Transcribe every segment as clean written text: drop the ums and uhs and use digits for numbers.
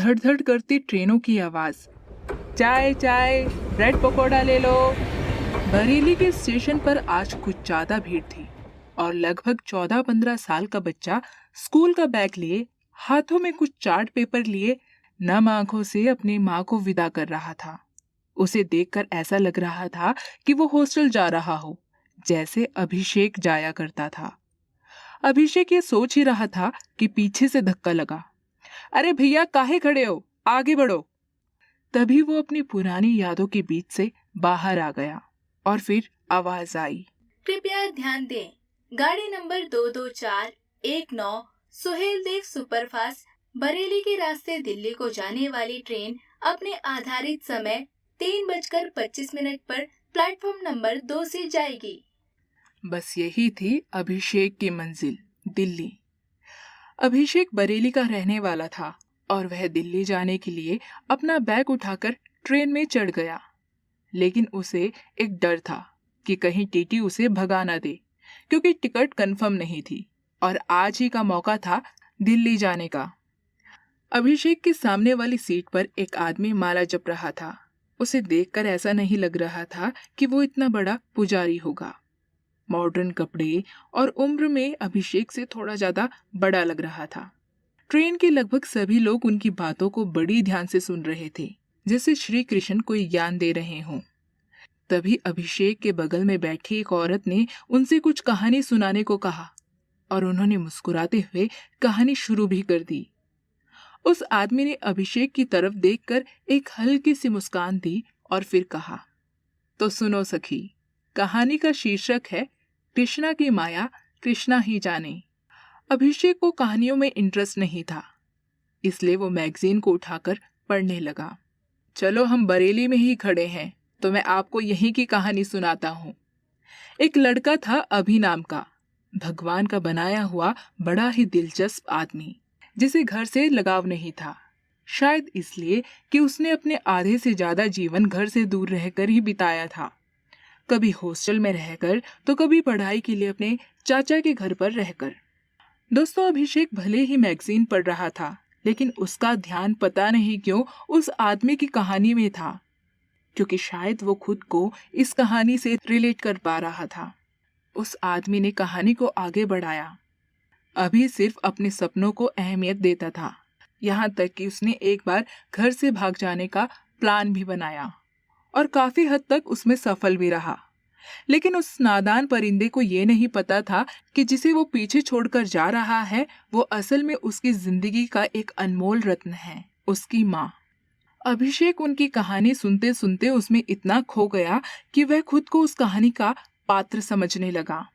धड़ धड़ करती ट्रेनों की आवाज। चाय चाय, ब्रेड पकौड़ा ले लो। बरेली के स्टेशन पर आज कुछ ज्यादा भीड़ थी और लगभग 14-15 साल का बच्चा स्कूल का बैग लिए, हाथों में कुछ चार्ट पेपर लिए, नम आंखों से अपनी माँ को विदा कर रहा था। उसे देखकर ऐसा लग रहा था कि वो हॉस्टल जा रहा हो, जैसे अभिषेक जाया करता था। अभिषेक ये सोच ही रहा था कि पीछे से धक्का लगा। अरे भैया, काहे खड़े हो, आगे बढ़ो। तभी वो अपनी पुरानी यादों के बीच से बाहर आ गया और फिर आवाज आई, कृपया ध्यान दें, गाड़ी नंबर 22419 सुहेल देव सुपरफास्ट बरेली के रास्ते दिल्ली को जाने वाली ट्रेन अपने आधारित समय 3:25 पर प्लेटफॉर्म नंबर 2 से जाएगी। बस यही थी अभिषेक की मंजिल, दिल्ली। अभिषेक बरेली का रहने वाला था और वह दिल्ली जाने के लिए अपना बैग उठाकर ट्रेन में चढ़ गया। लेकिन उसे एक डर था कि कहीं टीटी उसे भगा ना दे, क्योंकि टिकट कंफर्म नहीं थी और आज ही का मौका था दिल्ली जाने का। अभिषेक के सामने वाली सीट पर एक आदमी माला जप रहा था। उसे देखकर ऐसा नहीं लग रहा था कि वो इतना बड़ा पुजारी होगा। मॉडर्न कपड़े और उम्र में अभिषेक से थोड़ा ज्यादा बड़ा लग रहा था। ट्रेन के लगभग सभी लोग उनकी बातों को बड़ी ध्यान से सुन रहे थे, जैसे श्री कृष्ण कोई ज्ञान दे रहे हों। तभी अभिषेक के बगल में बैठी एक औरत ने उनसे कुछ कहानी सुनाने को कहा और उन्होंने मुस्कुराते हुए कहानी शुरू भी कर दी। उस आदमी ने अभिषेक की तरफ देखकर एक हल्की सी मुस्कान दी और फिर कहा, तो सुनो सखी, कहानी का शीर्षक है कृष्णा की माया, कृष्णा ही जाने। अभिषेक को कहानियों में इंटरेस्ट नहीं था, इसलिए वो मैगजीन को उठाकर पढ़ने लगा। चलो, हम बरेली में ही खड़े हैं तो मैं आपको यहीं की कहानी सुनाता हूँ। एक लड़का था अभि नाम का, भगवान का बनाया हुआ बड़ा ही दिलचस्प आदमी, जिसे घर से लगाव नहीं था। शायद इसलिए कि उसने अपने आधे से ज्यादा जीवन घर से दूर रहकर ही बिताया था। कभी हॉस्टल में रहकर तो कभी पढ़ाई के लिए अपने चाचा के घर पर रहकर। दोस्तों, अभिषेक भले ही मैगजीन पढ़ रहा था, लेकिन उसका ध्यान पता नहीं क्यों उस आदमी की कहानी में था, क्योंकि शायद वो खुद को इस कहानी से रिलेट कर पा रहा था। उस आदमी ने कहानी को आगे बढ़ाया। अभी सिर्फ अपने सपनों को अहमियत देता था, यहाँ तक कि उसने एक बार घर से भाग जाने का प्लान भी बनाया और काफी हद तक उसमें सफल भी रहा। लेकिन उस नादान परिंदे को ये नहीं पता था कि जिसे वो पीछे छोड़कर जा रहा है, वो असल में उसकी जिंदगी का एक अनमोल रत्न है, उसकी माँ। अभिषेक उनकी कहानी सुनते सुनते उसमें इतना खो गया कि वह खुद को उस कहानी का पात्र समझने लगा।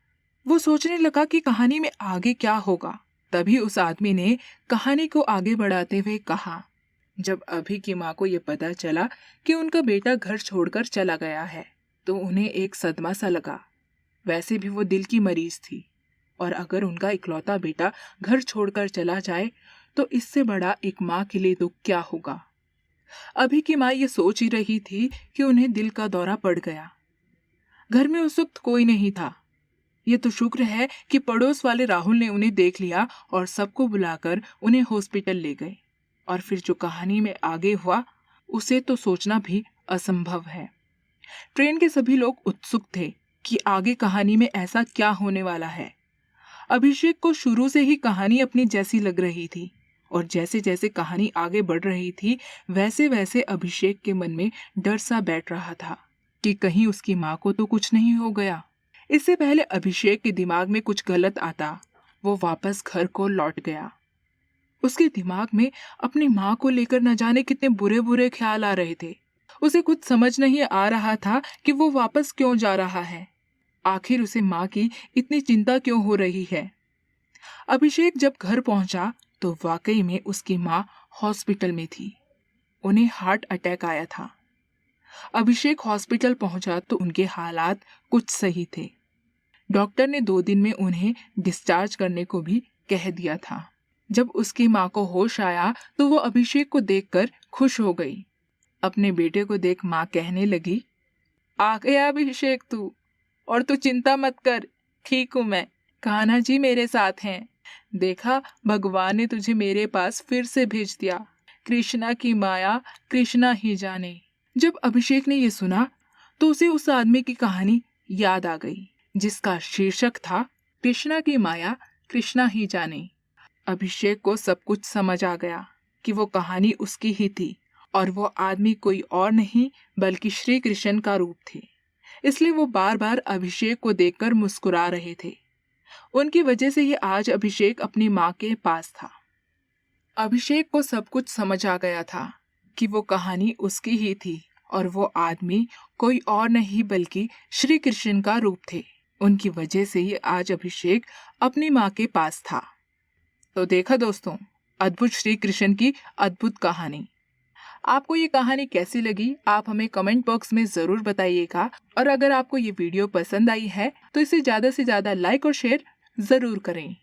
वो सोचने लगा कि कहानी में आगे क्या होगा। तभी उस आदमी ने कहानी को आगे बढ़ाते हुए कहा, जब अभि की माँ को ये पता चला कि उनका बेटा घर छोड़कर चला गया है, तो उन्हें एक सदमा सा लगा। वैसे भी वो दिल की मरीज थी, और अगर उनका इकलौता बेटा घर छोड़कर चला जाए तो इससे बड़ा एक माँ के लिए दुख क्या होगा। अभि की माँ ये सोच ही रही थी कि उन्हें दिल का दौरा पड़ गया। घर में उस वक्त कोई नहीं था। ये तो शुक्र है कि पड़ोस वाले राहुल ने उन्हें देख लिया और सबको बुलाकर उन्हें हॉस्पिटल ले गए। और फिर जो कहानी में आगे हुआ, उसे तो सोचना भी असंभव है। ट्रेन के सभी लोग उत्सुक थे कि आगे कहानी में ऐसा क्या होने वाला है। अभिषेक को शुरू से ही कहानी अपनी जैसी लग रही थी, और जैसे जैसे कहानी आगे बढ़ रही थी, वैसे वैसे अभिषेक के मन में डर सा बैठ रहा था कि कहीं उसकी माँ को तो कुछ नहीं हो गया। इससे पहले अभिषेक के दिमाग में कुछ गलत आता, वो वापस घर को लौट गया। उसके दिमाग में अपनी माँ को लेकर न जाने कितने बुरे बुरे ख्याल आ रहे थे। उसे कुछ समझ नहीं आ रहा था कि वो वापस क्यों जा रहा है। आखिर उसे माँ की इतनी चिंता क्यों हो रही है। अभिषेक जब घर पहुंचा तो वाकई में उसकी माँ हॉस्पिटल में थी। उन्हें हार्ट अटैक आया था। अभिषेक हॉस्पिटल पहुंचा तो उनके हालात कुछ सही थे। डॉक्टर ने 2 दिन में उन्हें डिस्चार्ज करने को भी कह दिया था। जब उसकी माँ को होश आया तो वो अभिषेक को देखकर खुश हो गई। अपने बेटे को देख माँ कहने लगी, आ गया अभिषेक तू, और तू चिंता मत कर, ठीक हूँ मैं। कान्हा जी मेरे साथ हैं। देखा, भगवान ने तुझे मेरे पास फिर से भेज दिया। कृष्णा की माया कृष्णा ही जाने। जब अभिषेक ने ये सुना तो उसे उस आदमी की कहानी याद आ गई जिसका शीर्षक था कृष्णा की माया कृष्णा ही जाने। अभिषेक को सब कुछ समझ आ गया कि वो कहानी उसकी ही थी और वो आदमी कोई और नहीं बल्कि श्री कृष्ण का रूप थे। इसलिए वो बार बार अभिषेक को देखकर मुस्कुरा रहे थे। उनकी वजह से ही आज अभिषेक अपनी माँ के पास था। अभिषेक को सब कुछ समझ आ गया था कि वो कहानी उसकी ही थी और वो आदमी कोई और नहीं बल्कि श्री कृष्ण का रूप थे। उनकी वजह से ही आज अभिषेक अपनी माँ के पास था। तो देखा दोस्तों, अद्भुत श्री कृष्ण की अद्भुत कहानी। आपको ये कहानी कैसी लगी आप हमें कमेंट बॉक्स में ज़रूर बताइएगा। और अगर आपको ये वीडियो पसंद आई है तो इसे ज़्यादा से ज़्यादा लाइक और शेयर ज़रूर करें।